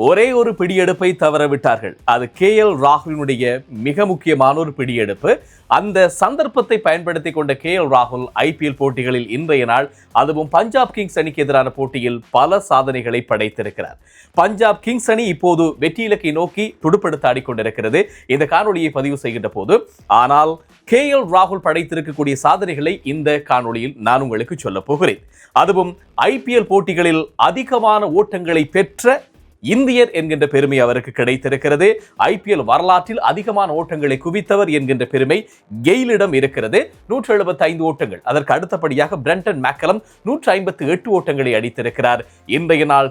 ஒரே ஒரு பிடியெடுப்பை தவறவிட்டார்கள். அது ராகுலினுடைய மிக முக்கியமான ஒரு பிடியெடுப்பு. அந்த சந்தர்ப்பத்தை பயன்படுத்தி கொண்ட ராகுல் ஐபிஎல் போட்டிகளில் இன்றைய நாள், அதுவும் பஞ்சாப் கிங்ஸ் அணிக்கு எதிரான போட்டியில் பல சாதனைகளை படைத்திருக்கிறார். பஞ்சாப் கிங்ஸ் அணி இப்போது வெற்றி இலக்கை நோக்கி துடுப்படுத்த ஆடிக்கொண்டிருக்கிறது இந்த காணொலியை பதிவு செய்கின்ற போது. ஆனால் ராகுல் படைத்திருக்கக்கூடிய சாதனைகளை இந்த காணொலியில் நான் உங்களுக்கு சொல்ல போகிறேன். அதுவும் ஐபிஎல் போட்டிகளில் அதிகமான ஓட்டங்களை பெற்ற இந்தியர் என்கின்ற பெருமை அவருக்கு கிடைத்திருக்கிறது. ஐபிஎல் வரலாற்றில் அதிகமான ஓட்டங்களை குவித்தவர் என்கின்ற பெருமை கெயிலிடம் இருக்கிறது. 175 ஓட்டங்கள். அதற்கு அடுத்தபடியாக பிரண்டன் மேக்கலம் 158 ஓட்டங்களை அடித்திருக்கிறார். இன்றைய நாள்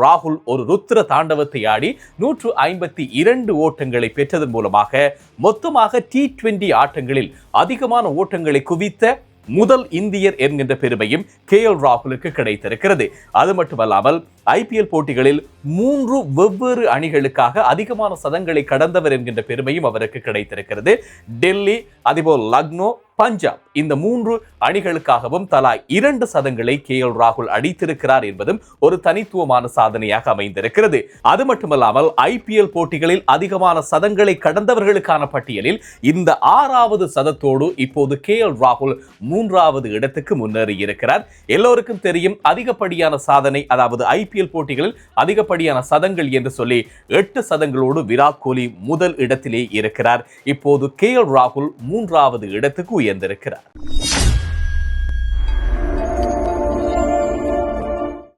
ராகுல் ஒரு ருத்ர தாண்டவத்தை ஆடி 152 ஓட்டங்களை பெற்றதன் மூலமாக மொத்தமாக T20 ஆட்டங்களில் அதிகமான ஓட்டங்களை குவித்த முதல் இந்தியர் என்கின்ற பெருமையும் ராகுலுக்கு கிடைத்திருக்கிறது. அது மட்டுமல்லாமல் ஐபிஎல் போட்டிகளில் 3 வெவ்வேறு அணிகளுக்காக அதிகமான சதங்களை கடந்தவர் என்கின்ற பெருமையும் அவருக்கு கிடைத்திருக்கிறது. டெல்லி, அதேபோல் லக்னோ, பஞ்சாப் இந்த 3 அணிகளுக்காகவும் தலா 2 சதங்களை ராகுல் அடித்திருக்கிறார் என்பதும் ஒரு தனித்துவமான சாதனையாக அமைந்திருக்கிறது. அது மட்டுமல்லாமல் ஐபிஎல் போட்டிகளில் அதிகமான சதங்களை கடந்தவர்களுக்கான பட்டியலில் இந்த 6வது சதத்தோடு இப்போது ராகுல் 3வது இடத்துக்கு முன்னேறி இருக்கிறார். எல்லோருக்கும் தெரியும், அதிகப்படியான சாதனை, அதாவது ஐபிஎல் போட்டிகளில் அதிகப்படியான சதங்கள் என்று சொல்லி 8 சதங்களோடு விராட் கோலி முதல் இடத்திலே இருக்கிறார். இப்போது ராகுல் 3வது இடத்துக்கு உயர்ந்திருக்கிறார்.